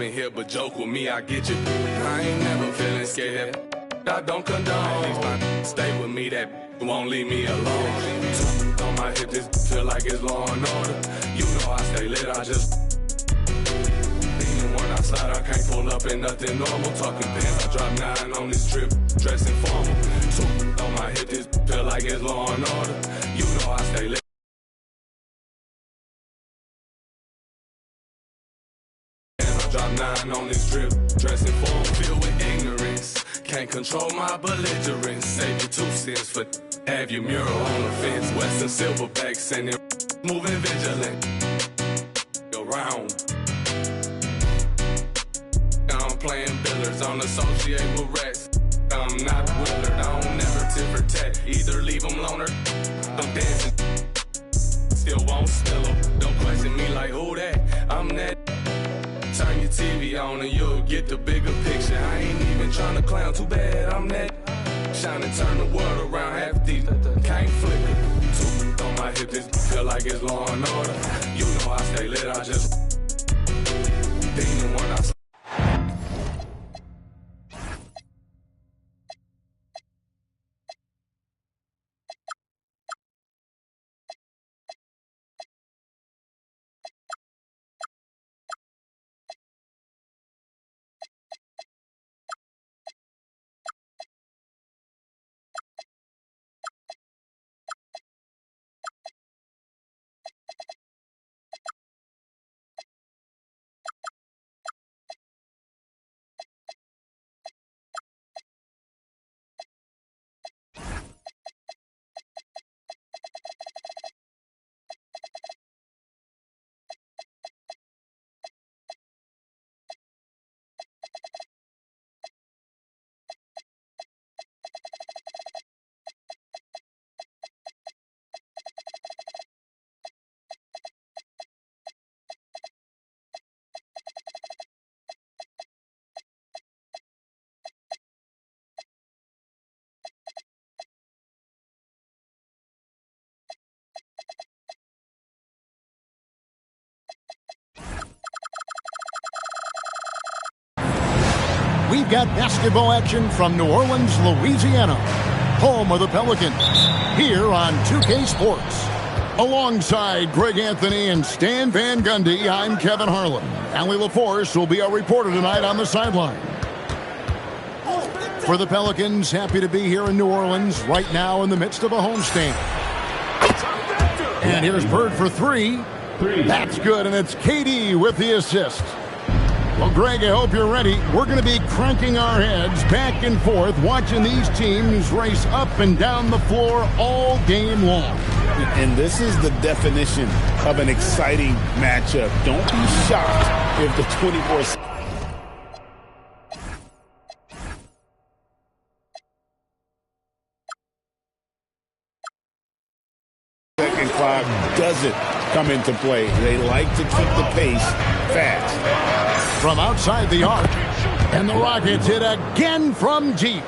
come in here but joke with me, I get you. I ain't never feeling scared. I don't condone. These my stay with me, that won't leave me alone. On my hip, this feel like it's law and order. You know I stay lit, I just when I slide, I can't pull up in nothing normal. Talking pants, I drop 9 on this trip, dressing formal. So on my hip, this feel like it's law and order. You know I stay lit. Drop 9 on this trip, dressing formal, filled with ignorance. Can't control my belligerence. Save your 2 cents for have your mural on the fence. Western silverback sending, moving vigilant. Around. I'm playing billiards, don't associate with rats. I'm not Willard, I don't never tit for tat. Either leave them loner, I'm dancing. Still won't spill them. Don't question me like who that, I'm that. Turn your TV on and you'll get the bigger picture. I ain't even trying to clown, too bad I'm that. Shine and turn the world around, half deep, can't flicker. 2 on my hip, this feel like it's law and order. You know I stay lit, I just demon when I We've got basketball action from New Orleans, Louisiana, home of the Pelicans, here on 2K Sports. Alongside Greg Anthony and Stan Van Gundy, I'm Kevin Harlan. Allie LaForce will be our reporter tonight on the sideline. For the Pelicans, happy to be here in New Orleans right now in the midst of a homestand. And here's Bird for 3. That's good, and it's KD with the assist. Well, Greg, I hope you're ready. We're going to be cranking our heads back and forth, watching these teams race up and down the floor all game long. And this is the definition of an exciting matchup. Don't be shocked if the 24-second clock doesn't come into play. They like to keep the pace fast. From outside the arc, and the Rockets hit again from deep.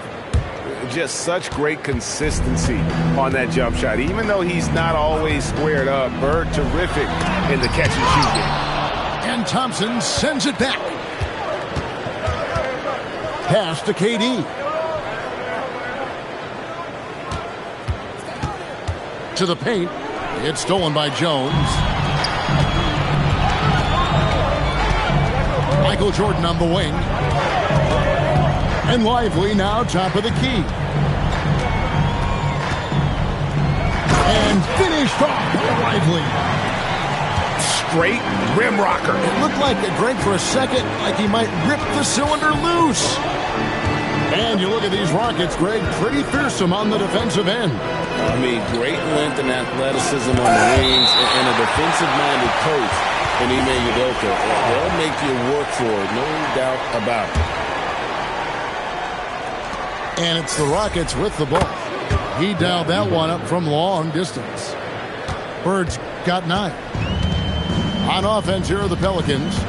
Just such great consistency on that jump shot. Even though he's not always squared up, Bird terrific in the catch and shoot game. And Thompson sends it back. Pass to KD. To the paint. It's stolen by Jones. Michael Jordan on the wing. And Lively now top of the key. And finished off by Lively. Straight rim rocker. It looked like Greg for a second, like he might rip the cylinder loose. And you look at these Rockets, Greg, pretty fearsome on the defensive end. I mean, great length and athleticism on the wings, and a defensive-minded coach in Ime Udoka. They'll make you work for it, no doubt about it. And it's the Rockets with the ball. He dialed that one up from long distance. Bird's got 9. On offense, here are the Pelicans.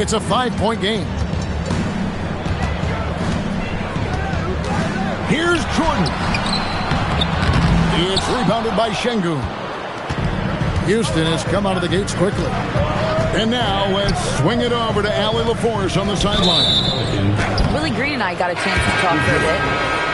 It's a 5-point game. Here's Jordan. It's rebounded by Şengün. Houston has come out of the gates quickly. And now let's swing it over to Allie LaForce on the sideline. Willie Green and I got a chance to talk for a bit.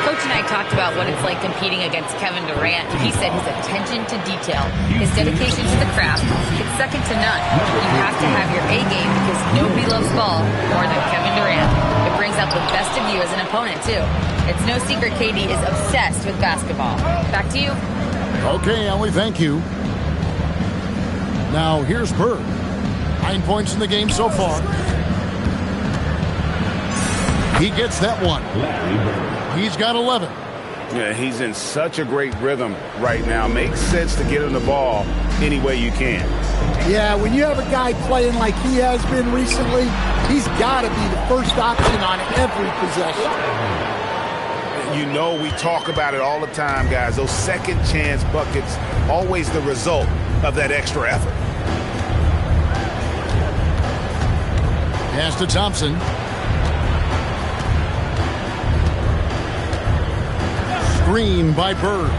Coach and I talked about what it's like competing against Kevin Durant. He said his attention to detail, his dedication to the craft, it's second to none. You have to have your A game because nobody loves ball more than Kevin Durant. It brings out the best of you as an opponent, too. It's no secret KD is obsessed with basketball. Back to you. Okay, Allie, thank you. Now, here's Bird. 9 points in the game so far. He gets that one. He's got 11. Yeah, he's in such a great rhythm right now. Makes sense to get him the ball any way you can. Yeah, when you have a guy playing like he has been recently, he's got to be the first option on every possession. You know, we talk about it all the time, guys. Those second chance buckets, always the result of that extra effort. Pass to Thompson. Screen by Bird.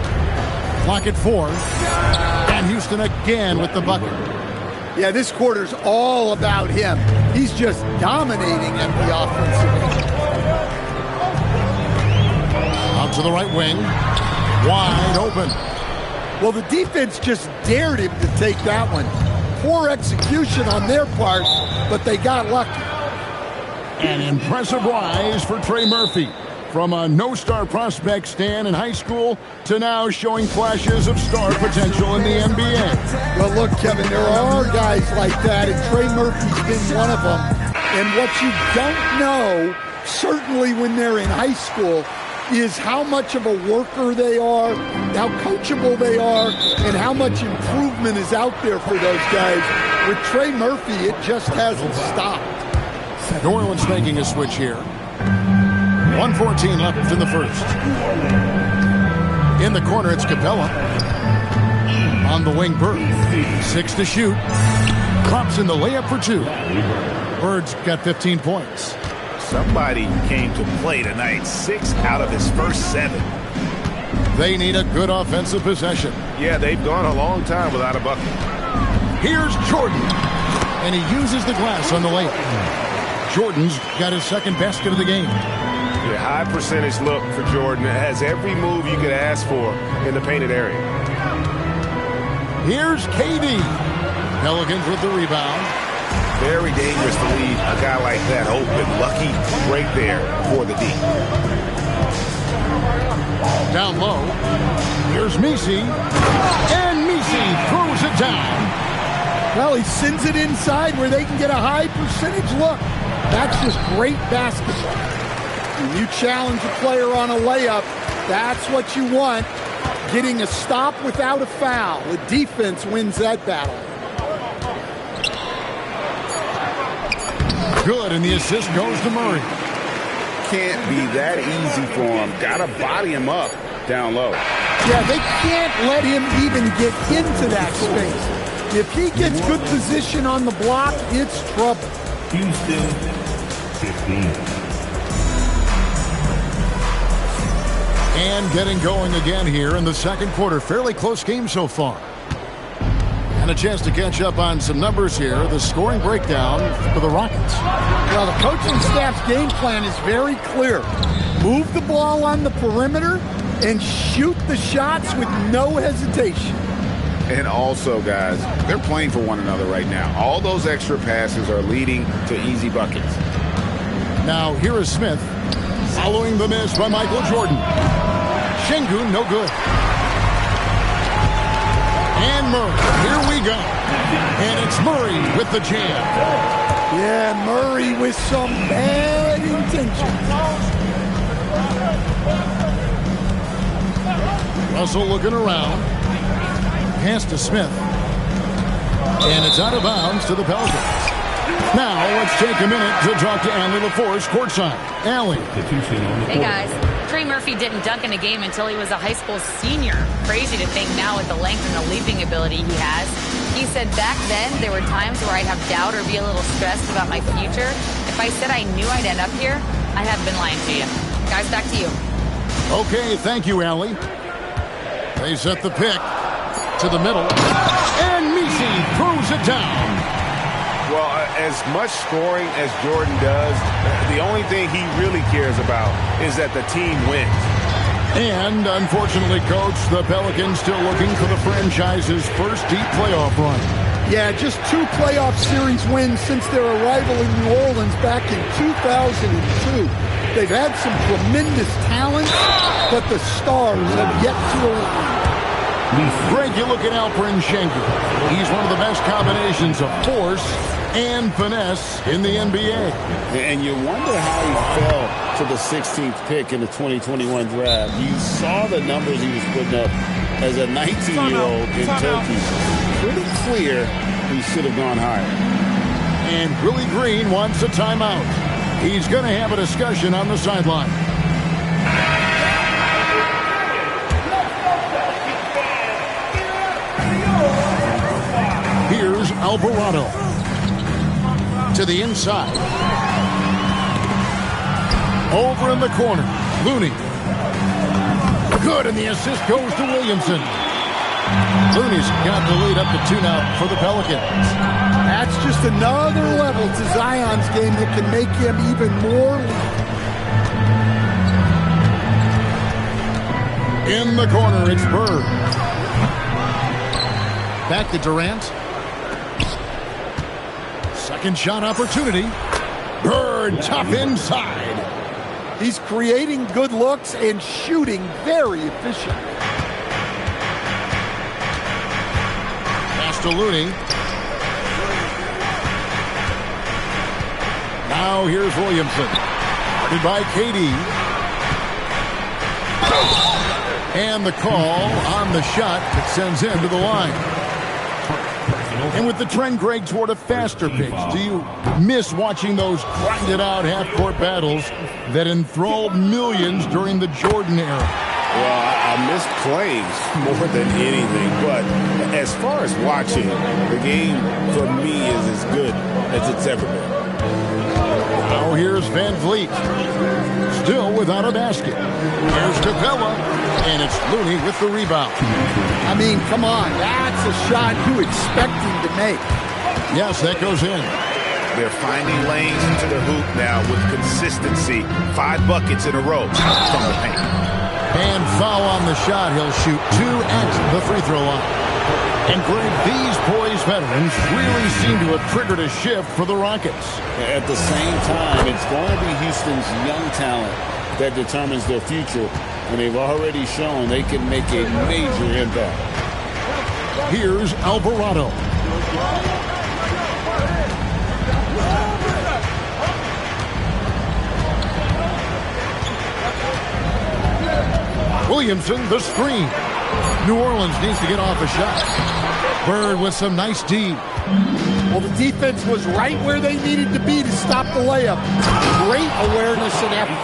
Clock at 4. And Houston again with the bucket. Yeah, this quarter's all about him. He's just dominating at the offensive end. Out to the right wing. Wide open. Well, the defense just dared him to take that one. Poor execution on their part, but they got lucky. An impressive rise for Trey Murphy. From a no-star prospect stand in high school to now showing flashes of star potential in the NBA. Well, look, Kevin, there are guys like that, and Trey Murphy's been one of them. And what you don't know, certainly when they're in high school, is how much of a worker they are, how coachable they are, and how much improvement is out there for those guys. With Trey Murphy, it just hasn't stopped. New Orleans making a switch here. 1:14 left in the first. In the corner, it's Capella. On the wing, Bird. 6 to shoot. Drops in the layup for 2. Bird's got 15 points. Somebody came to play tonight. 6 out of his first 7. They need a good offensive possession. Yeah, they've gone a long time without a bucket. Here's Jordan. And he uses the glass on the layup. Jordan's got his second basket of the game. Yeah, high percentage look for Jordan. It has every move you could ask for in the painted area. Here's KD. Pelicans with the rebound. Very dangerous to leave a guy like that open. Lucky right there for the D. Down low. Here's Messi. And Messi throws it down. Well, he sends it inside where they can get a high percentage look. That's just great basketball. When you challenge a player on a layup, that's what you want. Getting a stop without a foul. The defense wins that battle. Good, and the assist goes to Murray. Can't be that easy for him. Gotta body him up down low. Yeah, they can't let him even get into that space. If he gets good position on the block, it's trouble. Houston, 15. And getting going again here in the second quarter. Fairly close game so far. And a chance to catch up on some numbers here. The scoring breakdown for the Rockets. Well, the coaching staff's game plan is very clear. Move the ball on the perimeter and shoot the shots with no hesitation. And also, guys, they're playing for one another right now. All those extra passes are leading to easy buckets. Now, here is Smith. Following the miss by Michael Jordan. Şengün, no good. And Murray, here we go. And it's Murray with the jam. Yeah, Murray with some bad intentions. Russell looking around. Pass to Smith. And it's out of bounds to the Pelicans. Now, let's take a minute to talk to Allie LaForce courtside. Allie. Hey, guys. Trey Murphy didn't dunk in a game until he was a high school senior. Crazy to think now with the length and the leaping ability he has. He said back then there were times where I'd have doubt or be a little stressed about my future. If I said I knew I'd end up here, I have been lying to you. Guys, back to you. Okay, thank you, Allie. They set the pick to the middle. And Messi throws it down. Well, as much scoring as Jordan does, the only thing he really cares about is that the team wins. And unfortunately, Coach, the Pelicans still looking for the franchise's first deep playoff run. Yeah, just 2 playoff series wins since their arrival in New Orleans back in 2002. They've had some tremendous talent, but the stars have yet to align. Greg, you look at Alperen Sengun. He's one of the best combinations of force and finesse in the NBA. And you wonder how he fell to the 16th pick in the 2021 draft. You saw the numbers he was putting up as a 19-year-old in Turkey. Pretty clear he should have gone higher. And Willie Green wants a timeout. He's going to have a discussion on the sideline. Here's Alvarado. To the inside. Over in the corner. Looney. Good, and the assist goes to Williamson. Looney's got the lead up to 2 now for the Pelicans. That's just another level to Zion's game that can make him even more lethal. In the corner, it's Bird. Back to Durant. Second shot opportunity. Bird tough inside. He's creating good looks and shooting very efficient. Pass to Looney. Now here's Williamson. Guarded by KD. And the call on the shot that sends him to the line. And with the trend, Greg, toward a faster pace, do you miss watching those grinded-out half-court battles that enthralled millions during the Jordan era? Well, I miss plays more than anything, but as far as watching, the game for me is as good as it's ever been. Now here's Van Vliet, still without a basket. Here's Capella, and it's Looney with the rebound. I mean, come on, that's a shot you expect him to make. Yes, that goes in. They're finding lanes into the hoop now with consistency. 5 buckets in a row from the paint. And foul on the shot. He'll shoot 2 at the free throw line. And Greg, these poised veterans really seem to have triggered a shift for the Rockets. At the same time, it's going to be Houston's young talent that determines their future, and they've already shown they can make a major impact. Here's Alvarado. Williamson, the screen. New Orleans needs to get off a shot. Bird with some nice D. Well, the defense was right where they needed to be to stop the layup. Great awareness and effort.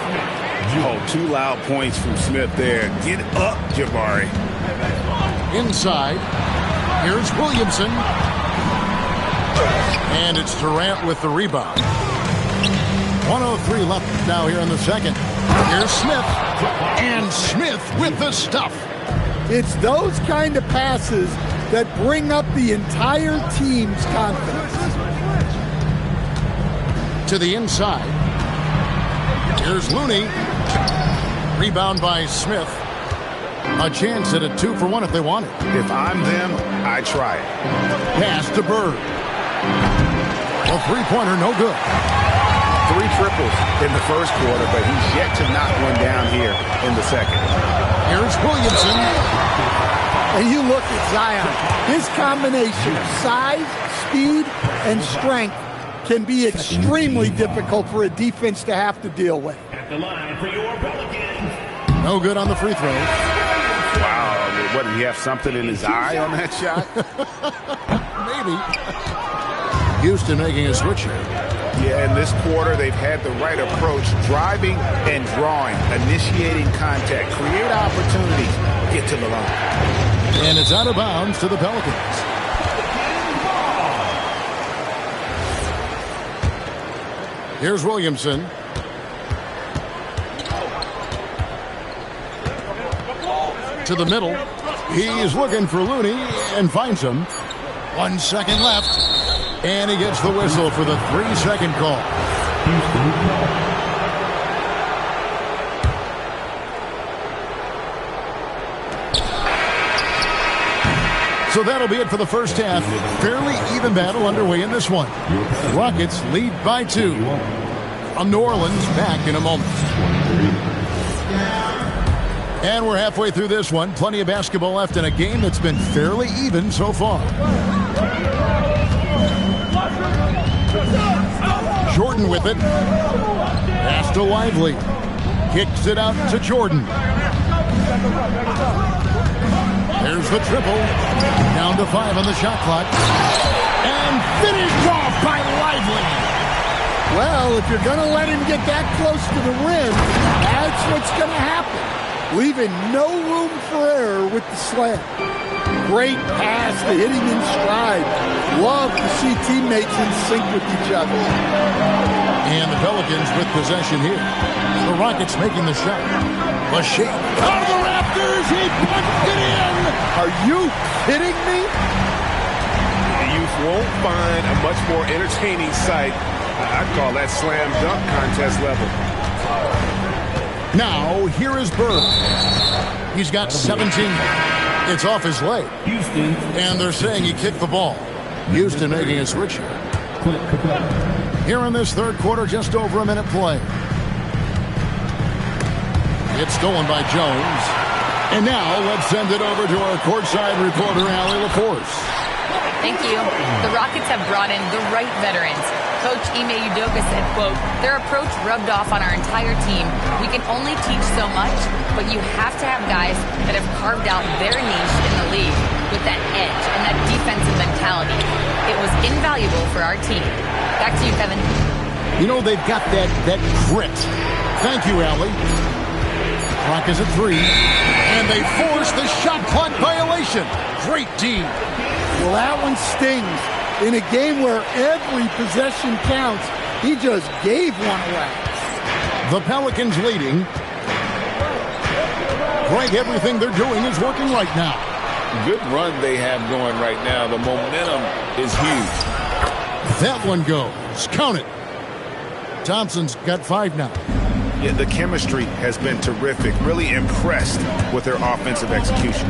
Oh, 2 loud points from Smith there. Get up, Jabari. Inside. Here's Williamson. And it's Durant with the rebound. 1:03 left now here in the second. Here's Smith. And Smith with the stuff. It's those kind of passes that bring up the entire team's confidence. To the inside. Here's Looney. Rebound by Smith. A chance at a 2-for-1 if they want it. If I'm them, I try it. Pass to Bird. A three-pointer, no good. 3 triples in the first quarter, but he's yet to knock one down here in the second. Here's Williamson. And you look at Zion. His combination of size, speed, and strength can be extremely difficult for a defense to have to deal with. At the line for your Pelicans. No good on the free throw. Wow, what, did he have something in his eye on that shot? Maybe. Houston making a switch here. Yeah, in this quarter, they've had the right approach, driving and drawing, initiating contact, create opportunities, get to the line. And it's out of bounds to the Pelicans. Here's Williamson. To the middle. He's looking for Looney and finds him. 1 second left. And he gets the whistle for the 3-second call. So that'll be it for the first half. Fairly even battle underway in this one. Rockets lead by 2. I'm New Orleans, back in a moment. And we're halfway through this one. Plenty of basketball left in a game that's been fairly even so far. Jordan with it. Pass to Lively. Kicks it out to Jordan. There's the triple. Down to 5 on the shot clock. And finished off by Lively. Well, if you're going to let him get that close to the rim, that's what's going to happen. Leaving no room for error with the slam. Great pass to hit him in stride. Love to see teammates in sync with each other. And the Pelicans with possession here. The Rockets making the shot. The shake out of the Raptors. He punched it in. Are you kidding me? You won't find a much more entertaining sight. I'd call that slam dunk contest level. Now, here is Bird. He's got 17. It's off his leg. Houston. And they're saying he kicked the ball. Houston making a switch here. Here in this third quarter, just over a minute play. It's stolen by Jones. And now, let's send it over to our courtside reporter, Allie LaForce. Thank you. The Rockets have brought in the right veterans. Coach Ime Udoka said, quote, their approach rubbed off on our entire team. We can only teach so much, but you have to have guys that have carved out their niche in the league with that edge and that defensive mentality. It was invaluable for our team. Back to you, Kevin. You know, they've got that grit. Thank you, Allie. Clock is at 3. And they force the shot clock violation. Great D. Well, that one stings. In a game where every possession counts, he just gave one away. The Pelicans leading. Greg, everything they're doing is working right now. Good run they have going right now. The momentum is huge. That one goes. Count it. Thompson's got 5 now. Yeah, the chemistry has been terrific. Really impressed with their offensive execution.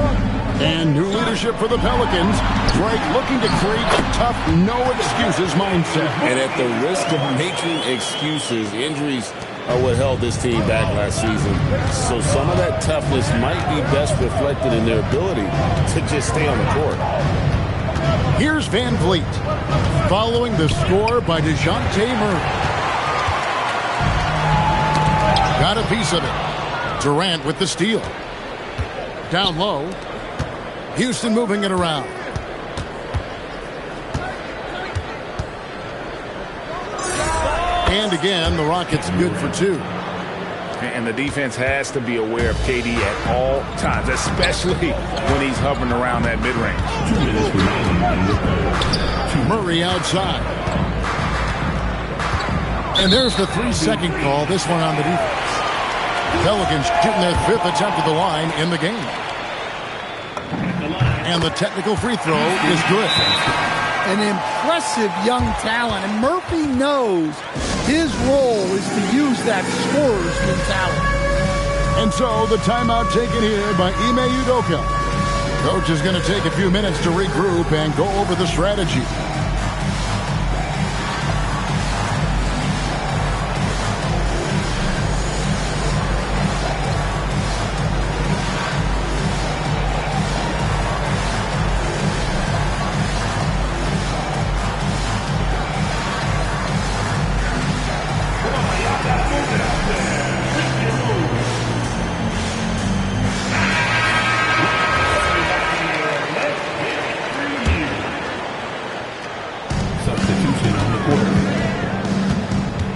And new leadership for the Pelicans. Greg looking to create a tough, no-excuses mindset. And at the risk of making excuses, injuries are what held this team back last season. So some of that toughness might be best reflected in their ability to just stay on the court. Here's Van Vliet, following the score by DeJounte Murray. Got a piece of it. Durant with the steal. Down low. Houston moving it around. And again, the Rockets good for 2. And the defense has to be aware of KD at all times, especially when he's hovering around that mid-range. 2 minutes remaining. Murray outside. And there's the 3-second call, this one on the defense. Pelicans shooting their 5th attempt at the line in the game. And the technical free throw is good. An impressive young talent, and Murphy knows his role is to use that scorer's mentality. And so the timeout taken here by Ime Udoka. Coach is going to take a few minutes to regroup and go over the strategy.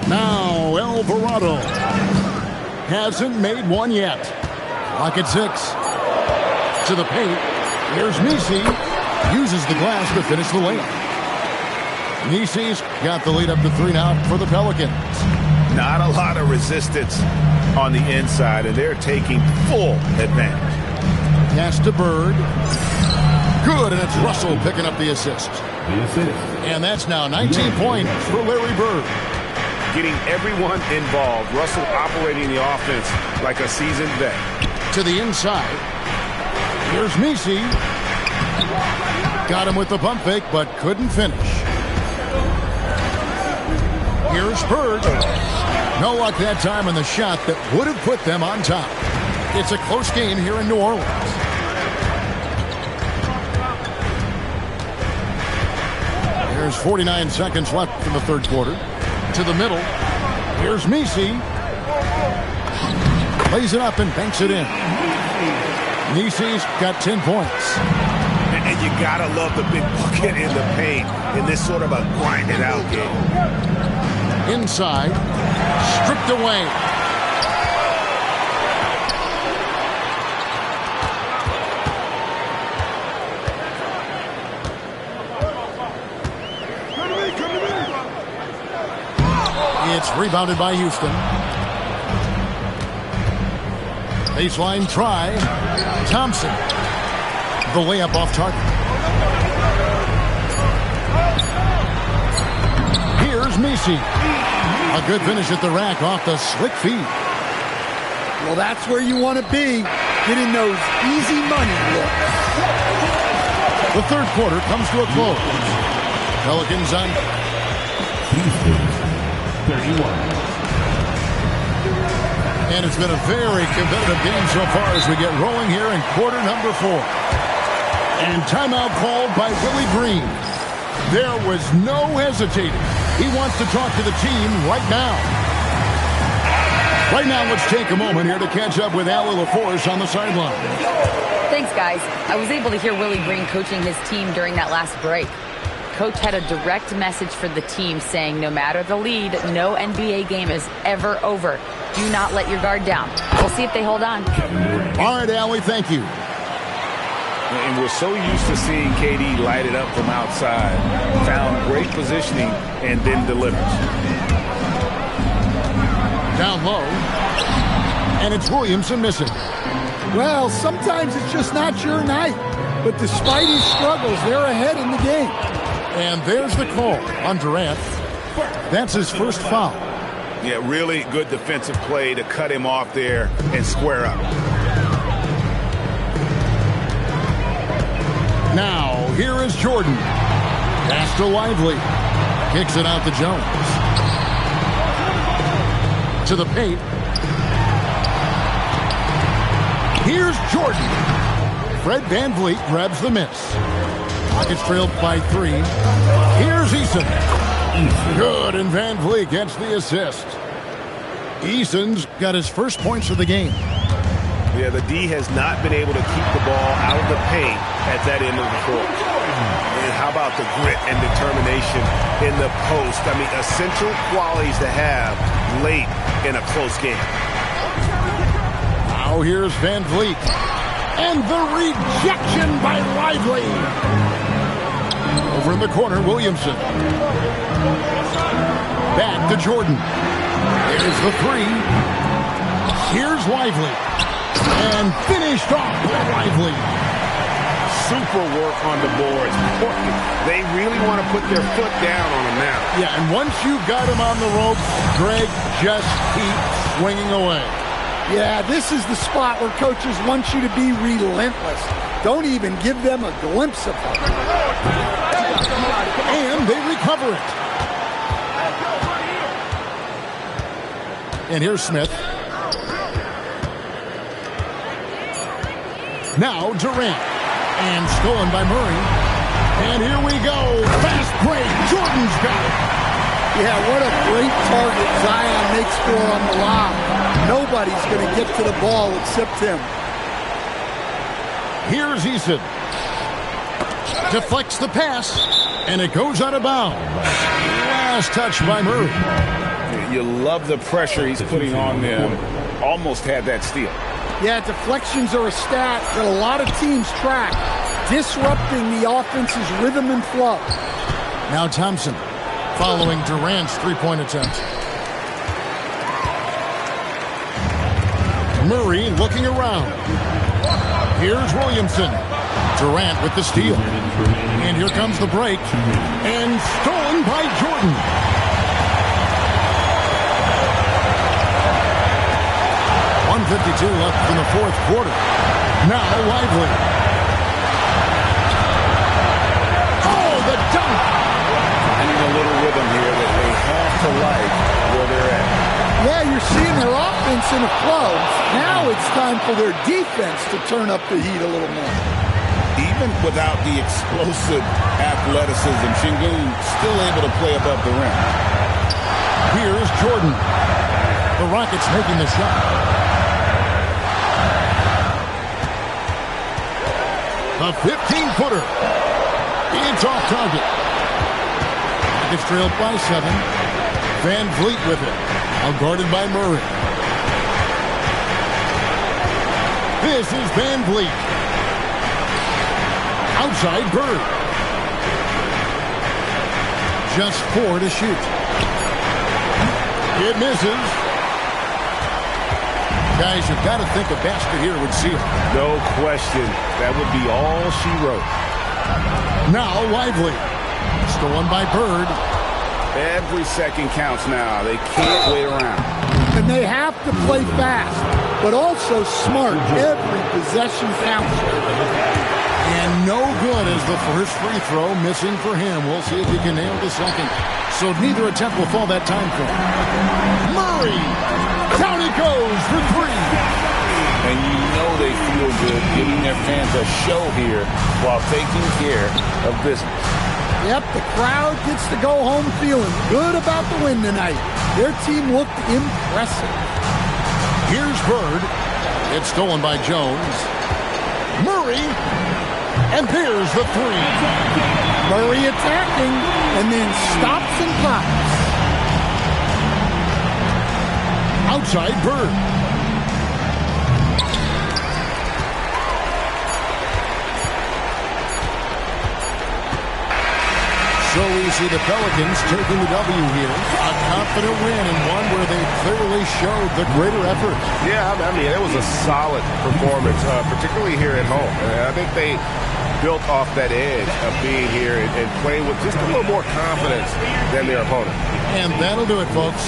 Now, Alvarado hasn't made one yet. Clock at 6. To the paint. Here's Nisi. Uses the glass to finish the layup. Nisi's got the lead up to 3 now for the Pelicans. Not a lot of resistance on the inside, and they're taking full advantage. Pass to Bird. Good, and it's Russell picking up the assist. The assist. And that's now 19 points for Larry Bird. Getting everyone involved. Russell operating the offense like a seasoned vet. To the inside. Here's Messi. Got him with the pump fake, but couldn't finish. Here's Bird. No luck that time in the shot that would have put them on top. It's a close game here in New Orleans. There's 49 seconds left in the third quarter. To the middle. Here's Messi. Lays it up and banks it in. Messi's got 10 points. And you gotta love the big bucket in the paint in this sort of a grinded out game. Inside. Stripped away. It's rebounded by Houston. Baseline try. Thompson. The layup off target. Here's Messi. A good finish at the rack off the slick feed. Well, that's where you want to be, getting those easy money looks. The third quarter comes to a close. Pelicans on. Houston, 31. And it's been a very competitive game so far as we get rolling here in quarter number 4. And timeout called by Willie Green. There was no hesitating. He wants to talk to the team right now. Right now, let's take a moment here to catch up with Allie LaForce on the sideline. Thanks, guys. I was able to hear Willie Green coaching his team during that last break. Coach had a direct message for the team saying no matter the lead, no NBA game is ever over. Do not let your guard down. We'll see if they hold on. All right, Allie, thank you. And we're so used to seeing KD light it up from outside. Found great positioning and then delivers. Down low. And it's Williamson missing. Well, sometimes it's just not your night. But despite his struggles, they're ahead in the game. And there's the call on Durant. That's his first foul. Yeah, really good defensive play to cut him off there and square up. Now, here is Jordan. Pass to Lively. Kicks it out to Jones. To the paint. Here's Jordan. Fred VanVleet grabs the miss. Rockets trailed by 3. Here's Eason. Good, and VanVleet gets the assist. Eason's got his first points of the game. Yeah, the D has not been able to keep the ball out of the paint at that end of the court. And how about the grit and determination in the post? I mean, essential qualities to have late in a close game. Now here's VanVleet. And the rejection by Lively. Over in the corner, Williamson. Back to Jordan. Here's the 3. Here's Lively. And finished off by Lively. Super work on the boards. They really want to put their foot down on him now. Yeah, and once you got him on the ropes, Greg, just keep swinging away. Yeah, this is the spot where coaches want you to be relentless. Don't even give them a glimpse of it. And they recover it. And here's Smith. Now Durant. And stolen by Murray. And here we go. Fast break. Jordan's got it. Yeah, what a great target Zion makes for on the lob. Nobody's going to get to the ball except him. Here's Eason. Deflects the pass. And it goes out of bounds. Last touch by Murray. You love the pressure he's putting on them. Almost had that steal. Yeah, deflections are a stat that a lot of teams track, disrupting the offense's rhythm and flow. Now Thompson following Durant's three-point attempt. Murray looking around. Here's Williamson. Durant with the steal. And here comes the break. And stolen by Jordan. .152 left in the fourth quarter. Now Lively. Oh, the dunk! Finding a little rhythm here that they have to like where they're at. Yeah, you're seeing their offense in a flow. Now it's time for their defense to turn up the heat a little more. Even without the explosive athleticism, Sengun still able to play above the rim. Here's Jordan. The Rockets making the shot. A 15-footer. It's off target. Rockets trailed by 7. Van Vliet with it. Now guarded by Murray. This is Van Vliet. Outside Bird. Just 4 to shoot. It misses. Guys, you've got to think a basket here would seal. No question. That would be all she wrote. Now Lively. Stolen by Bird. Every second counts now. They can't wait around. And they have to play fast, but also smart. Every possession counts. And no good as the first free throw missing for him. We'll see if he can nail the second. So neither attempt will fall that time for him. Murray! Down he goes for 3. And you know they feel good giving their fans a show here while taking care of business. Yep, the crowd gets to go home feeling good about the win tonight. Their team looked impressive. Here's Bird. It's stolen by Jones. Murray. And here's the 3. Murray attacking and then stops and pops. Outside Bird. So we see the Pelicans taking the W here. A confident win and one where they clearly showed the greater effort. Yeah, I mean, it was a solid performance, particularly here at home. And I think they built off that edge of being here and playing with just a little more confidence than their opponent. And that'll do it, folks.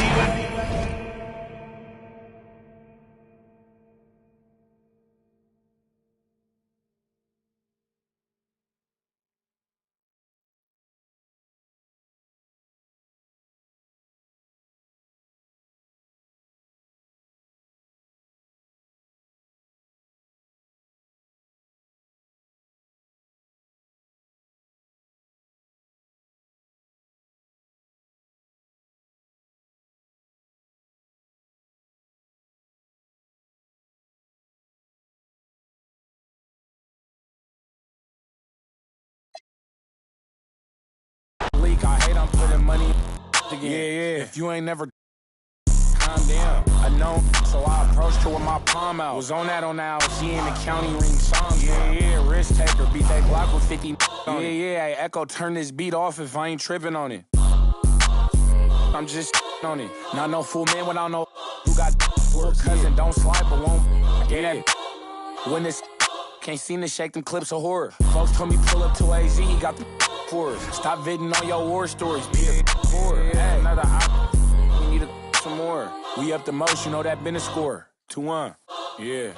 I hate I'm putting money again. Yeah. If you ain't never calm down. I know, so I approached her with my palm out. Was on that she in the county ring song. Yeah. Risk taker, beat that Glock with 50 on it. Yeah. Hey, Echo, turn this beat off if I ain't tripping on it. I'm just on it. Not no fool man without no who got cousin, don't slide but won't. I gave that when this can't seem to shake them clips of horror. Folks told me pull up to AZ, he got the for us. Stop viding on your war stories. Be a for hey, another we need some more. We up the most, you know that been a score. 2-1. Yeah.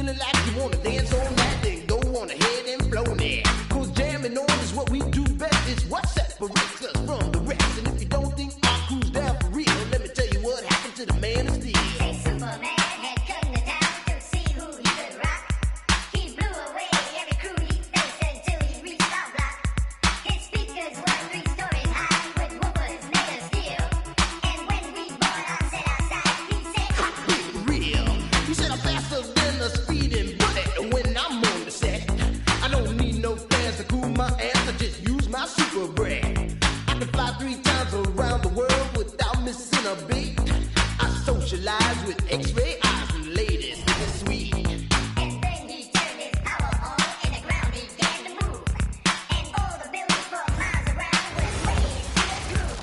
feeling like you wanna dance all night, then go on ahead and flow now. Cause jamming on is what we do best. It's what separates us from the rest. And if you don't think our crew's down for real, let me tell you what happened to the man of steel. Hey, Superman had come to town to see who he could rock. He blew away every crew he faced until he reached our block. His speakers were 3 stories high with woofers made of steel. And when we bought our set outside, he said, Hot real. He said I'm faster than a speeding bullet when I'm on the set. I don't need no fans to cool my ass. I just use my super brand. I can fly 3 times around the world without missing a beat. I socialize with X-ray eyes and ladies. It's sweet. and then he turned his power on and the ground began to move. And all the buildings for miles around were swaying to the groove.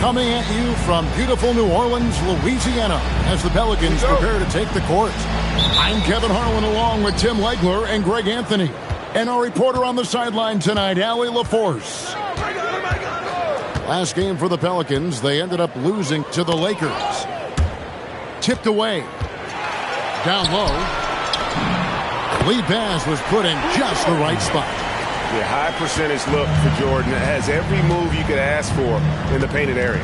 Coming at you from beautiful New Orleans, Louisiana, as the Pelicans prepare to take the court. I'm Kevin Harlan along with Tim Legler and Greg Anthony. And our reporter on the sideline tonight, Allie LaForce. Last game for the Pelicans, they ended up losing to the Lakers. Tipped away. Down low. Lead pass was put in just the right spot. Yeah, high percentage look for Jordan. It has every move you could ask for in the painted area.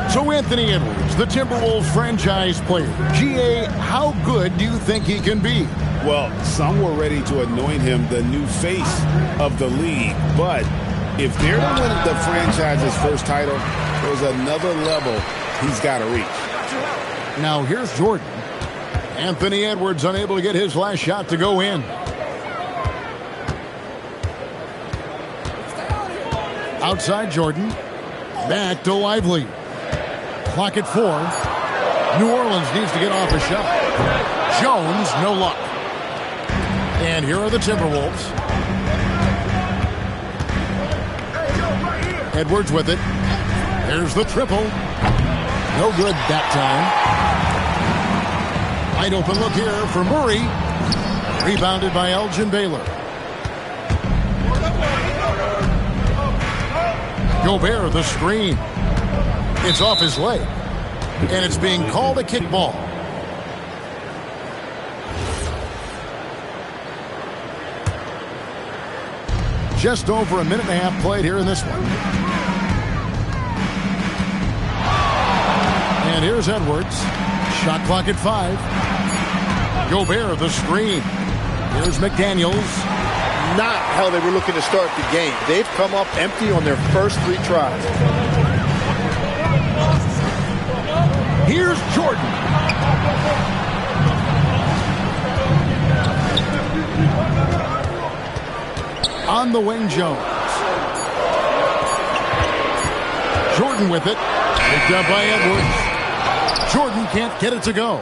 So Anthony Edwards, the Timberwolves franchise player. GA, how good do you think he can be? Well, some were ready to anoint him the new face of the league. But if they're to win the franchise's first title, there's another level he's got to reach. Now here's Jordan. Anthony Edwards unable to get his last shot to go in. Outside Jordan. Back to Lively. Clock at 4. New Orleans needs to get off a shot. Jones, no luck. And here are the Timberwolves. Edwards with it. There's the triple. No good that time. Wide open look here for Murray. Rebounded by Elgin Baylor. Gobert, the screen. It's off his leg. And it's being called a kickball. Just over a minute and a half played here in this one. And here's Edwards. Shot clock at 5. Gobert, the screen. Here's McDaniels. Not how they were looking to start the game. They've come up empty on their first 3 tries. Here's Jordan. On the wing, Jones. Jordan with it. Picked up by Edwards. Jordan can't get it to go.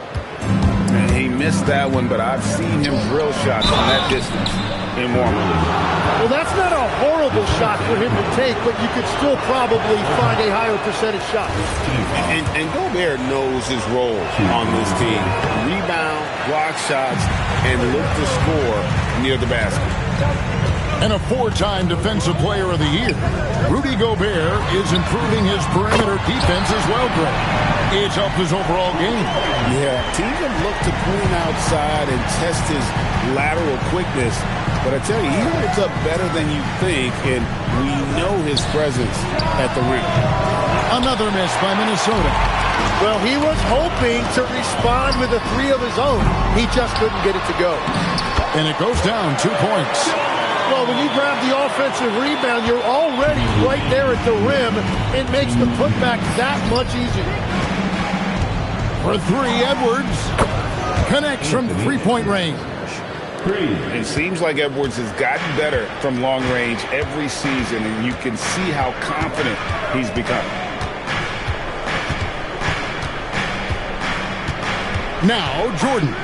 And he missed that one, but I've seen him drill shots from that distance in warm-up. Well, that's not a horrible shot for him to take, but you could still probably find a higher percentage shot. And Gobert knows his role on this team. Rebound, block shots, and look to score near the basket. And a 4-time Defensive Player of the Year. Rudy Gobert is improving his perimeter defense as well, Greg. It's helped his overall game. Yeah, teams have looked to pull him outside and test his lateral quickness. But I tell you, he holds up better than you think, and we know his presence at the rim. Another miss by Minnesota. Well, he was hoping to respond with a 3 of his own. He just couldn't get it to go. And it goes down 2 points. Well, when you grab the offensive rebound, you're already right there at the rim. It makes the putback that much easier. For 3, Edwards connects from 3-point range. It seems like Edwards has gotten better from long range every season, and you can see how confident he's become. Now, Jordan.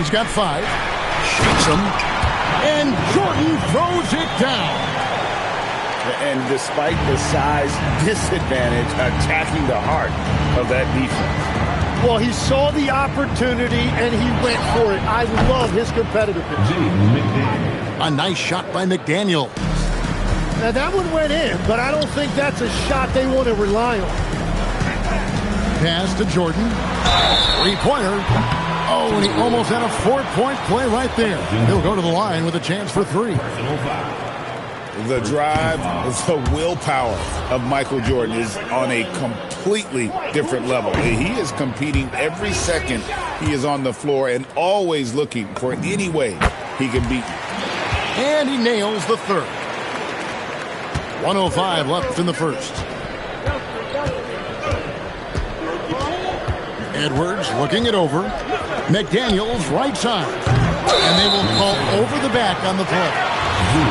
He's got 5. Shoots him. And Jordan throws it down. And despite the size disadvantage, attacking the heart of that defense. Well, he saw the opportunity, and he went for it. I love his competitiveness. A nice shot by McDaniel. Now, that one went in, but I don't think that's a shot they want to rely on. Pass to Jordan. 3-pointer. Oh, and he almost had a 4-point play right there. He'll go to the line with a chance for 3. The drive, the willpower of Michael Jordan is on a completely different level. He is competing every second he is on the floor and always looking for any way he can beat you. And he nails the 3rd. 1:05 left in the first. Edwards looking it over. McDaniels right side. And they will call over the back on the play.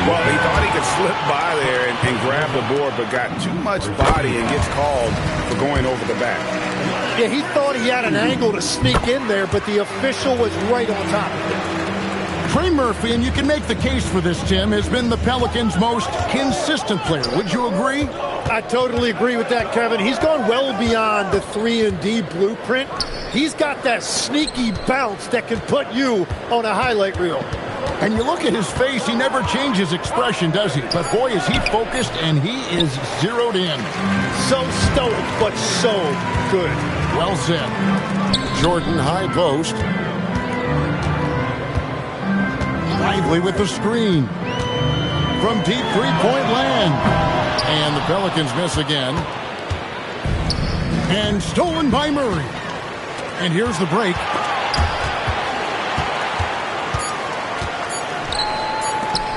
Well, he thought he could slip by there and grab the board, but got too much body and gets called for going over the back. Yeah, he thought he had an angle to sneak in there, but the official was right on top of it. Trey Murphy, and you can make the case for this, Tim, has been the Pelicans' most consistent player. Would you agree? I totally agree with that, Kevin. He's gone well beyond the 3-and-D blueprint. He's got that sneaky bounce that can put you on a highlight reel. And you look at his face, he never changes expression, does he? But boy, is he focused, and he is zeroed in. So stoic, but so good. Well said. Jordan high post. Lively with the screen. From deep three-point land. And the Pelicans miss again. And stolen by Murray. And here's the break.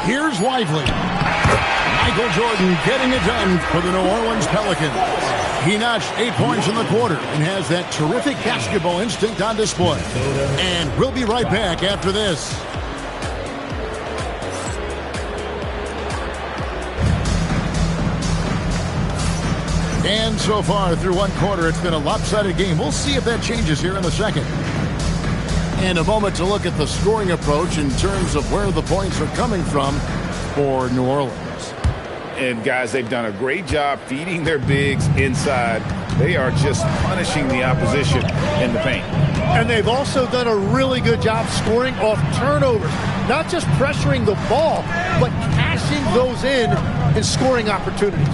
Here's Lively. Michael Jordan getting it done for the New Orleans Pelicans. He notched 8 points in the quarter and has that terrific basketball instinct on display. And we'll be right back after this. And so far through one quarter, it's been a lopsided game. We'll see if that changes here in the second. And a moment to look at the scoring approach in terms of where the points are coming from for New Orleans. And, guys, they've done a great job feeding their bigs inside. They are just punishing the opposition in the paint. And they've also done a really good job scoring off turnovers. Not just pressuring the ball, but cashing those in and scoring opportunities.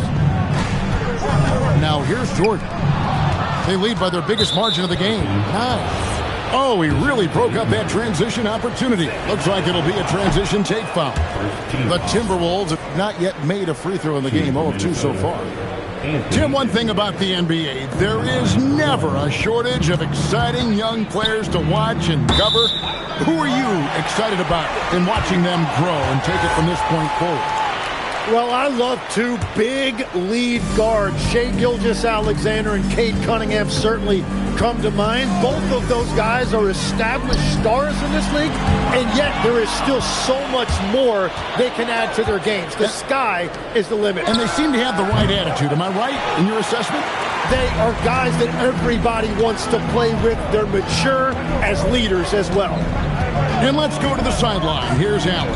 Now here's Jordan. They lead by their biggest margin of the game, 9. Oh, he really broke up that transition opportunity. Looks like it'll be a transition take foul. The Timberwolves have not yet made a free throw in the game, 0 of 2 so far. Tim, one thing about the NBA, there is never a shortage of exciting young players to watch and cover. Who are you excited about in watching them grow and take it from this point forward? Well, I love two big lead guards. Shai Gilgeous-Alexander and Cade Cunningham certainly come to mind. Both of those guys are established stars in this league, and yet there is still so much more they can add to their games. The sky is the limit. And they seem to have the right attitude. Am I right in your assessment? They are guys that everybody wants to play with. They're mature as leaders as well. And let's go to the sideline. Here's Allen.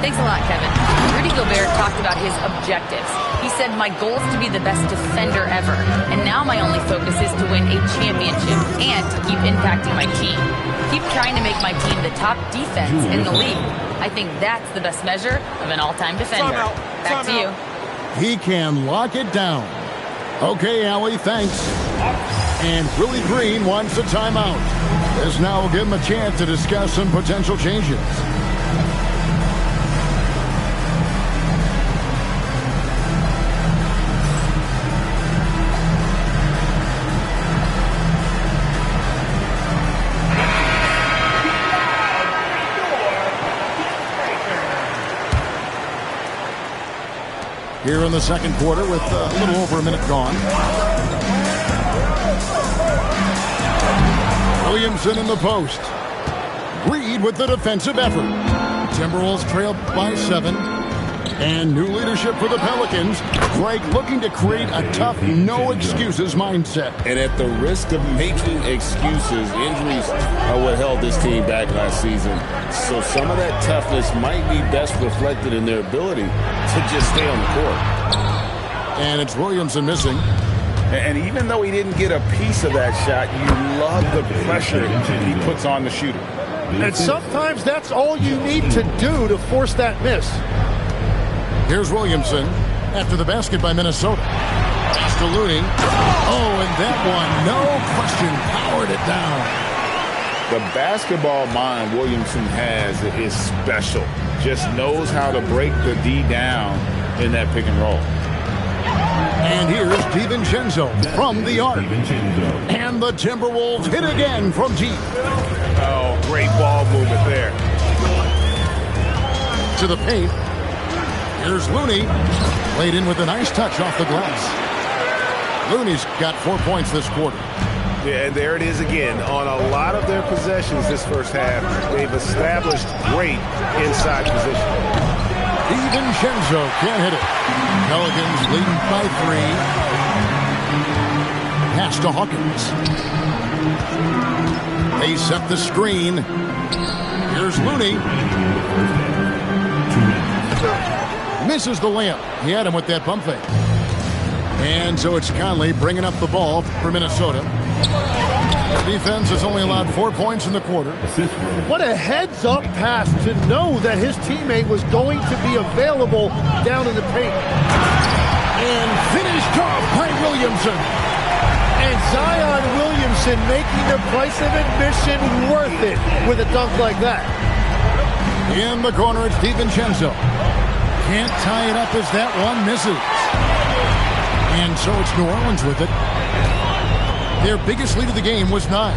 Thanks a lot, Kevin. Rudy Gobert talked about his objectives. He said, my goal is to be the best defender ever. And now my only focus is to win a championship and to keep impacting my team. Keep trying to make my team the top defense in the league. I think that's the best measure of an all-time defender. Back to you. He can lock it down. Okay, Allie, thanks. And Willie Green wants a timeout. This now will give him a chance to discuss some potential changes. Here in the second quarter with a little over a minute gone. Williamson in the post. Reed with the defensive effort. Timberwolves trailed by 7. And new leadership for the Pelicans. Greg looking to create a tough, no-excuses mindset. And at the risk of making excuses, injuries are what held this team back last season. So some of that toughness might be best reflected in their ability to just stay on the court. And it's Williamson missing. And even though he didn't get a piece of that shot, you love the pressure he puts on the shooter. And sometimes that's all you need to do to force that miss. Here's Williamson after the basket by Minnesota. Pass to Looney. Oh, and that one, no question, powered it down. The basketball mind Williamson has is special. Just knows how to break the D down in that pick and roll. And here's DiVincenzo from the arc. And the Timberwolves hit again from deep. Oh, great ball movement there. To the paint. Here's Looney. Laid in with a nice touch off the glass. Looney's got 4 points this quarter. Yeah, and there it is again. On a lot of their possessions this first half, they've established great inside position. DiVincenzo can't hit it. Pelicans leading by 3. Pass to Hawkins. They set the screen. Here's Looney. Misses the layup. He had him with that pump fake. And so it's Conley bringing up the ball for Minnesota. The defense has only allowed 4 points in the quarter. What a heads-up pass to know that his teammate was going to be available down in the paint. And finished off by Williamson. And Zion Williamson making the price of admission worth it with a dunk like that. In the corner, it's DiVincenzo. Can't tie it up as that one misses. And so it's New Orleans with it. Their biggest lead of the game was 9.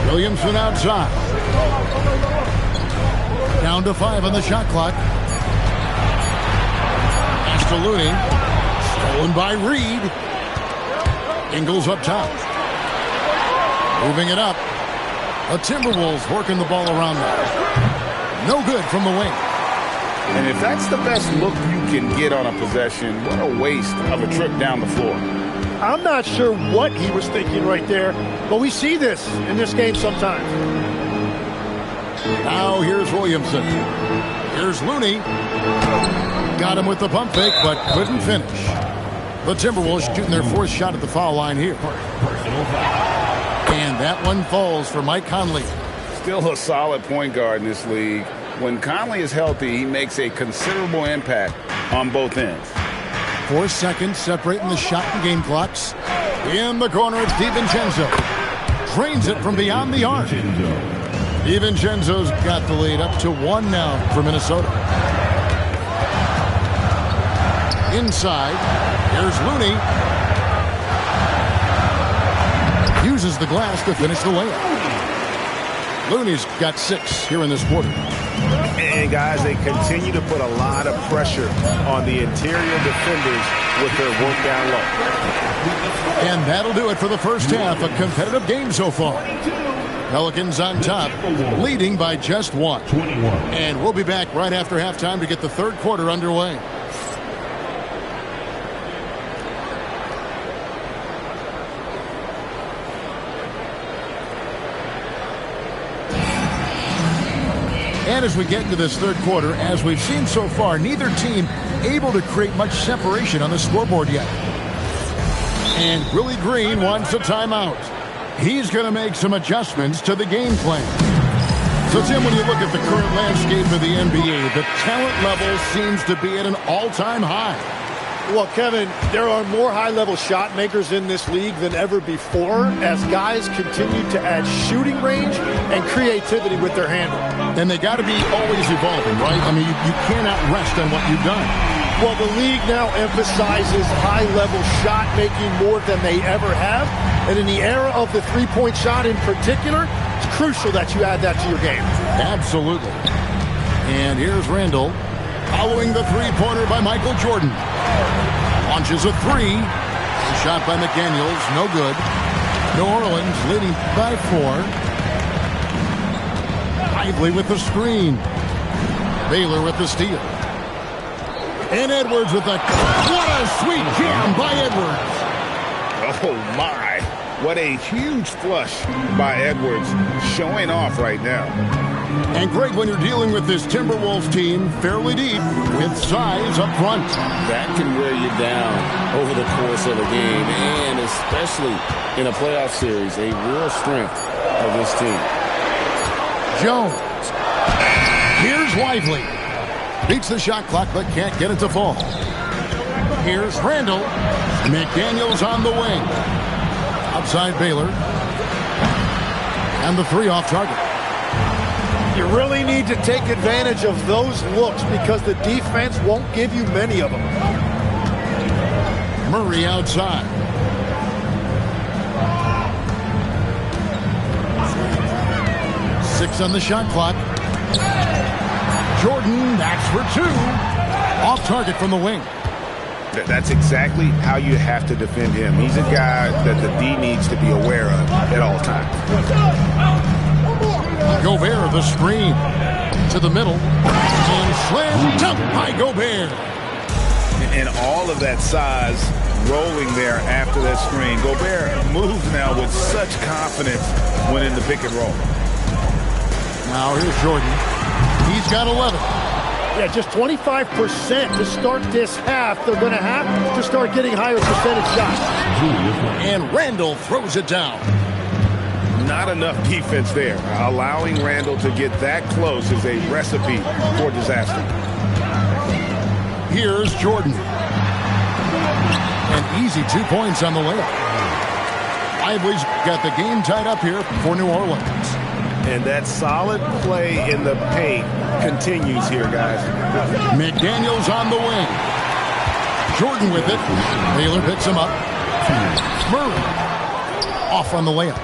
Williamson outside. Down to 5 on the shot clock. Pass to Looney. Stolen by Reed. Ingles up top. Moving it up. The Timberwolves working the ball around them. No good from the wing. And if that's the best look you can get on a possession, what a waste of a trip down the floor. I'm not sure what he was thinking right there, but we see this in this game sometimes. Now here's Williamson. Here's Looney. Got him with the pump fake, but couldn't finish. The Timberwolves shooting their 4th shot at the foul line here. And that one falls for Mike Conley. Still a solid point guard in this league. When Conley is healthy, he makes a considerable impact on both ends. 4 seconds separating the shot and game clocks. In the corner, it's DiVincenzo. Drains it from beyond the arc. DiVincenzo's got the lead up to 1 now for Minnesota. Inside, here's Looney. Uses the glass to finish the layup. Looney's got 6 here in this quarter. And guys, they continue to put a lot of pressure on the interior defenders with their work down low. And that'll do it for the first half. A competitive game so far. Pelicans on top, leading by just 1. And we'll be back right after halftime to get the 3rd quarter underway. And as we get into this 3rd quarter, as we've seen so far, neither team able to create much separation on the scoreboard yet. And Willie Green wants a timeout. He's going to make some adjustments to the game plan. So, Tim, when you look at the current landscape of the NBA, the talent level seems to be at an all-time high. Well, Kevin, there are more high-level shot makers in this league than ever before as guys continue to add shooting range and creativity with their handle. And they got to be always evolving, right? I mean, you cannot rest on what you've done. Well, the league now emphasizes high-level shot making more than they ever have. And in the era of the three-point shot in particular, it's crucial that you add that to your game. Absolutely. And here's Randall following the three-pointer by Michael Jordan. Launches a 3. Shot by McDaniels, no good. New Orleans leading by 4. Lively with the screen. Baylor with the steal. And Edwards with the... What a sweet jam by Edwards. Oh, my. What a huge flush by Edwards, showing off right now. And, Greg, when you're dealing with this Timberwolves team fairly deep with size up front. That can wear you down over the course of a game, and especially in a playoff series, a real strength of this team. Jones. Here's Lively. Beats the shot clock, but can't get it to fall. Here's Randall. McDaniels on the wing. Outside Baylor. And the 3 off target. You really need to take advantage of those looks because the defense won't give you many of them. Murray outside. Six on the shot clock. Jordan, that's for 2. Off target from the wing. That's exactly how you have to defend him. He's a guy that the D needs to be aware of at all times. Gobert, the screen to the middle. And slam dunk by Gobert. And all of that size rolling there after that screen. Gobert moves now with such confidence when in the pick and roll. Now here's Jordan. He's got 11. Yeah, just 25% to start this half. They're going to have to start getting higher percentage shots. And Randall throws it down. Not enough defense there. Allowing Randall to get that close is a recipe for disaster. Here's Jordan. An easy 2 points on the layup. Lively's got the game tied up here for New Orleans. And that solid play in the paint continues here, guys. McDaniels on the wing. Jordan with it. Taylor picks him up. Murray off on the layup.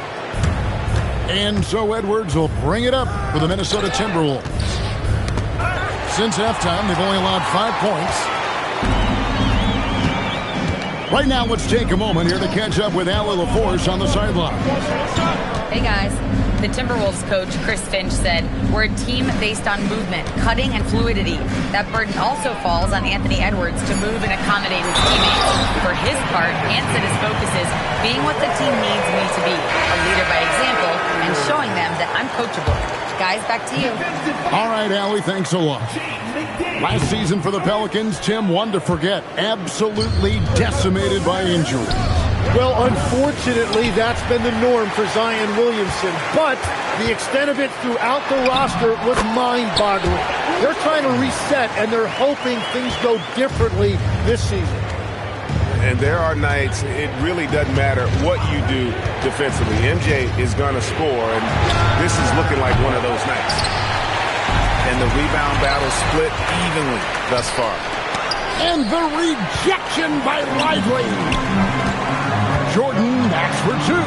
And so Edwards will bring it up for the Minnesota Timberwolves. Since halftime, they've only allowed 5 points. Right now, let's take a moment here to catch up with Allie LaForce on the sideline. Hey, guys. The Timberwolves coach, Chris Finch, said, "We're a team based on movement, cutting, and fluidity. That burden also falls on Anthony Edwards to move and accommodate his teammates. For his part, Ant said his focus is being what the team needs me to be, a leader by example, and showing them that I'm coachable." Guys, back to you. All right, Allie, thanks a lot. Last season for the Pelicans, Tim, one to forget, absolutely decimated by injury. Well, unfortunately, that's been the norm for Zion Williamson. But the extent of it throughout the roster was mind-boggling. They're trying to reset, and they're hoping things go differently this season. And there are nights it really doesn't matter what you do defensively. MJ is going to score, and this is looking like one of those nights. And the rebound battle split evenly thus far. And the rejection by Lively. Jordan backs for two.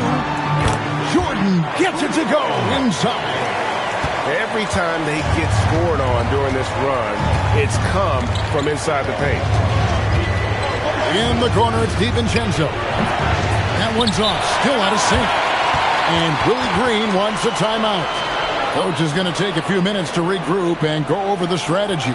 Jordan gets it to go inside. Every time they get scored on during this run, it's come from inside the paint. In the corner, it's DiVincenzo. That one's off, still out of sync. And Willie Green wants a timeout. Coach is going to take a few minutes to regroup and go over the strategy.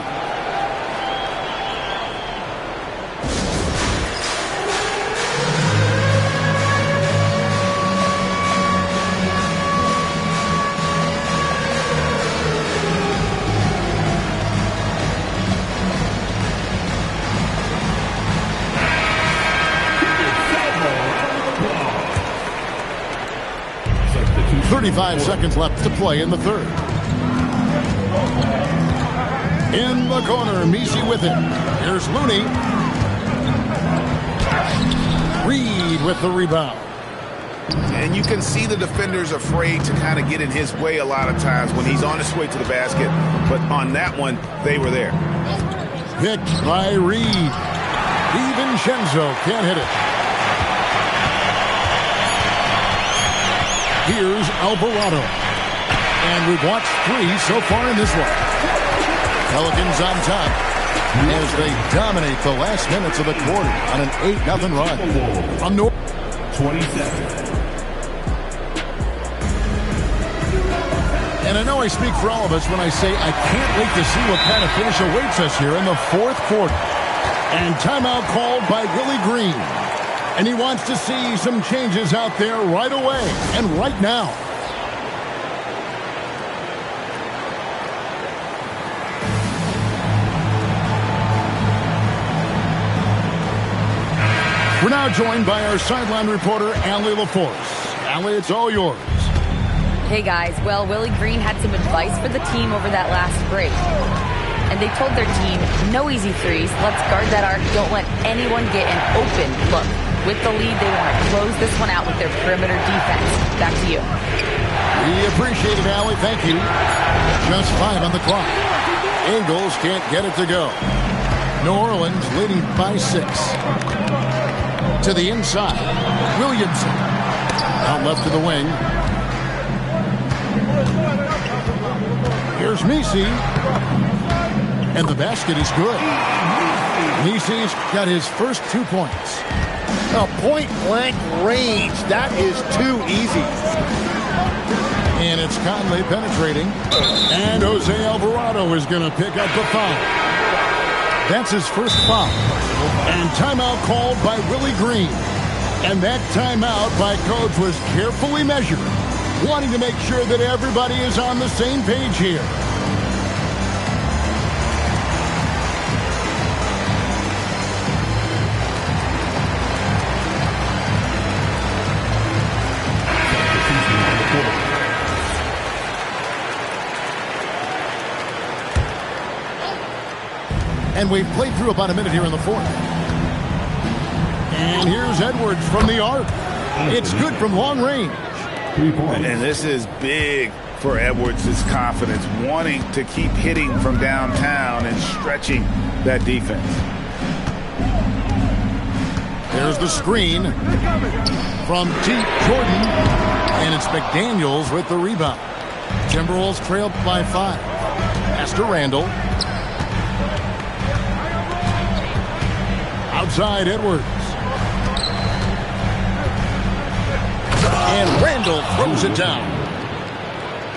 .35 seconds left to play in the third. In the corner, Messi with it. Here's Looney. Reed with the rebound. And you can see the defenders afraid to kind of get in his way a lot of times when he's on his way to the basket. But on that one, they were there. Picked by Reed. DiVincenzo can't hit it. Here's Alvarado. And we've watched 3 so far in this one. Pelicans on top as they dominate the last minutes of the quarter on an 8-0 run. From North 20 seconds. And I know I speak for all of us when I say I can't wait to see what kind of finish awaits us here in the fourth quarter. And timeout called by Willie Green. And he wants to see some changes out there right away and right now. We're now joined by our sideline reporter, Allie LaForce. Allie, it's all yours. Hey, guys. Well, Willie Green had some advice for the team over that last break. And they told their team, no easy threes. Let's guard that arc. Don't let anyone get an open look. With the lead, they want to close this one out with their perimeter defense. Back to you. We appreciate it, Allie. Thank you. Just 5 on the clock. Ingles can't get it to go. New Orleans leading by 6. To the inside. Williamson. Out left to the wing. Here's Messi. And the basket is good. Messi's got his first 2 points. A point-blank range. That is too easy. And it's Conley penetrating. And Jose Alvarado is going to pick up the foul. That's his first foul. And timeout called by Willie Green. And that timeout by Coach was carefully measured, wanting to make sure that everybody is on the same page here. And we've played through about a minute here in the fourth. And here's Edwards from the arc. It's good from long range. And this is big for Edwards' confidence, wanting to keep hitting from downtown and stretching that defense. There's the screen from deep Jordan. And it's McDaniels with the rebound. Timberwolves trailed by 5. Pass to Randall. Outside Edwards. And Randall throws it down.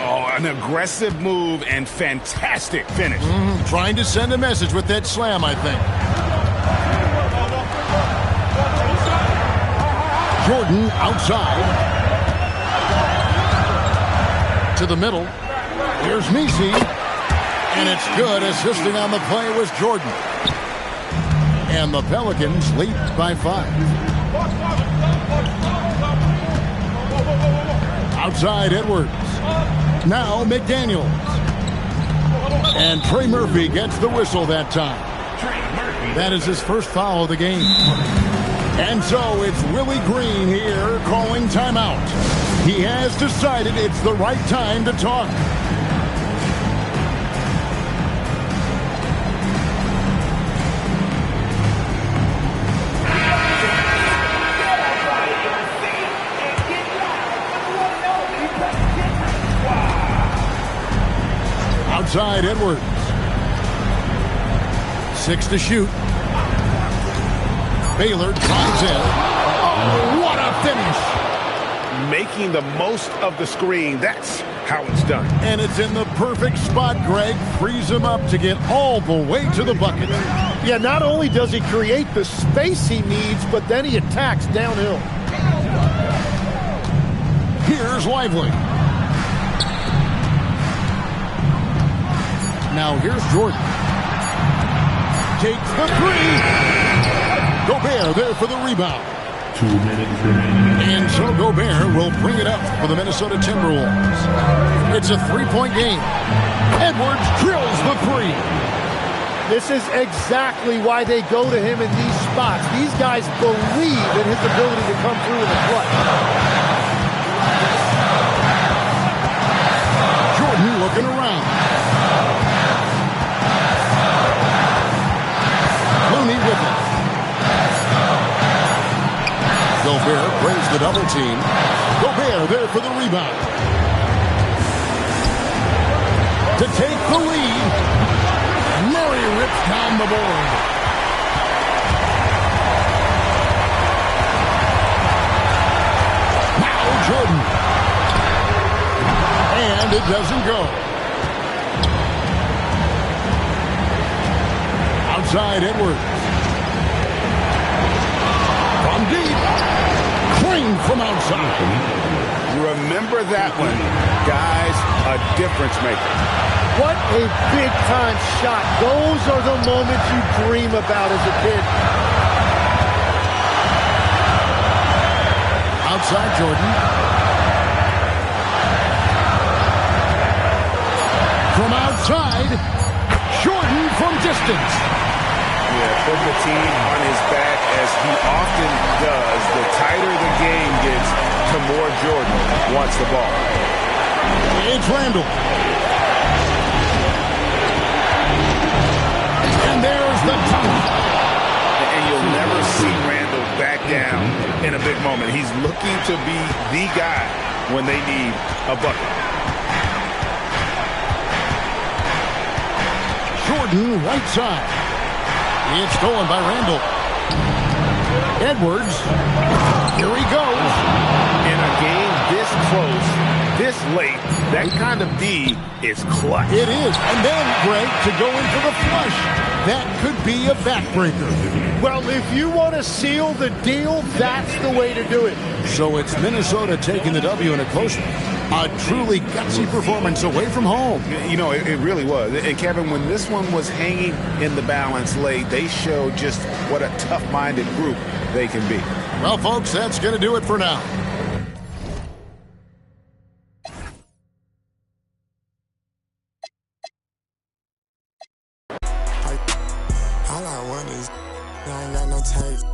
Oh, an aggressive move and fantastic finish. Trying to send a message with that slam, I think. Jordan outside. To the middle. Here's Messi. And it's good. Assisting on the play was Jordan. And the Pelicans lead by 5. Outside Edwards. Now McDaniels. And Trey Murphy gets the whistle that time. That is his first foul of the game. And so it's Willie Green here calling timeout. He has decided it's the right time to talk. Outside Edwards. 6 to shoot. Baylor drives in. Oh, what a finish. Making the most of the screen. That's how it's done. And it's in the perfect spot, Greg. Frees him up to get all the way to the bucket. Yeah, not only does he create the space he needs, but then he attacks downhill. Here's Lively. Now here's Jordan. Takes the 3. Gobert there for the rebound. 2 minutes remaining. And so Gobert will bring it up for the Minnesota Timberwolves. It's a 3-point game. Edwards drills the 3. This is exactly why they go to him in these spots. These guys believe in his ability to come through in the clutch. Jordan looking around. Looney with it. Gobert brings the double team. Gobert there for the rebound. To take the lead. Murray rips down the board. Now Jordan. And it doesn't go. Outside Edwards. From deep. Crane from outside. Remember that one, guys, a difference maker. What a big-time shot. Those are the moments you dream about as a kid. Outside Jordan. From outside, Jordan from distance. Yeah, put the team on his back as he often does. The tighter the game gets, the more Jordan wants the ball. It's Randall. And there's the dunk. And you'll never see Randall back down in a big moment. He's looking to be the guy when they need a bucket. Jordan right side. It's stolen by Randall. Edwards. Here he goes. In a game this close, this late. That kind of D is clutch. It is. And then, Greg, to go in for the flush. That could be a backbreaker. Well, if you want to seal the deal, that's the way to do it. So it's Minnesota taking the W in a close one. A truly gutsy performance away from home. You know, it really was. And Kevin, when this one was hanging in the balance late, they showed just what a tough-minded group they can be. Well, folks, that's going to do it for now. All I want is I ain't got no taste.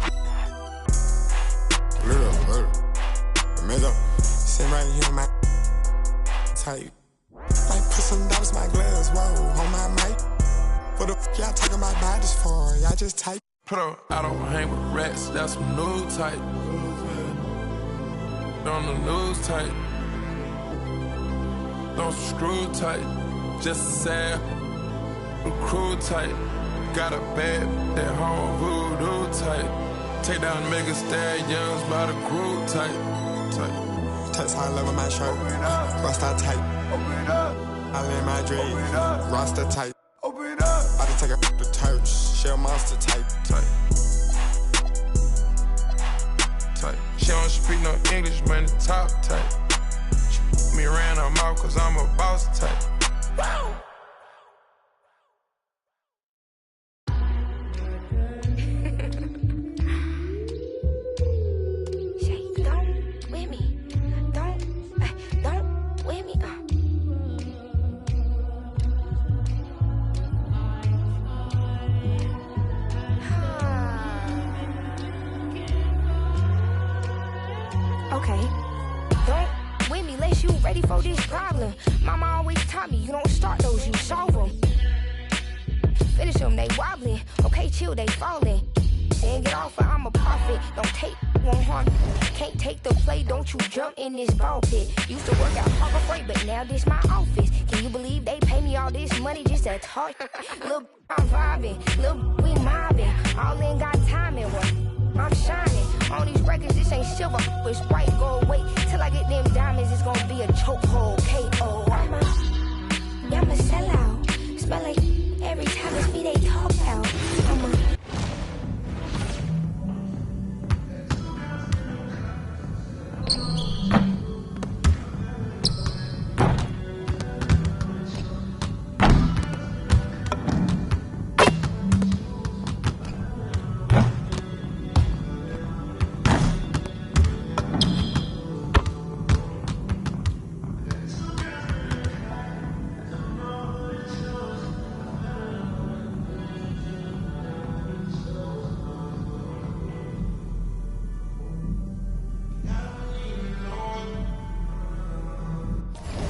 Little, sit right here on my type. Like put some dollars my gloves, whoa, on my mic. What the f y'all talking about bodies for? Y'all just type. Put up, I don't hang with rats, that's some new type. On the news type. Don't screw tight, just a sad crew tight. Got a bad, that home voodoo type. Take down mega stallions by the crew type. Text high level my shirt, Rasta tight. I lay my dreams, Rasta tight. I just take a the touch, shell monster type. She don't speak no English, man, the top type. She put me around her mouth cause I'm a boss type. Wow. Okay, don't with me unless you ready for this problem. Mama always taught me, you don't start those, you solve them. Finish them, they wobbling. Okay, chill, they falling. Then get off, I'm a prophet. Don't take, won't harm. Can't take the play, don't you jump in this ball pit. Used to work out hard afraid, but now this my office. Can you believe they pay me all this money just to talk? Look, I'm vibing, look, we mobbing. All in got time and work. I'm shining on these records, this ain't silver, it's white gold. Wait till I get them diamonds, it's gonna be a chokehold.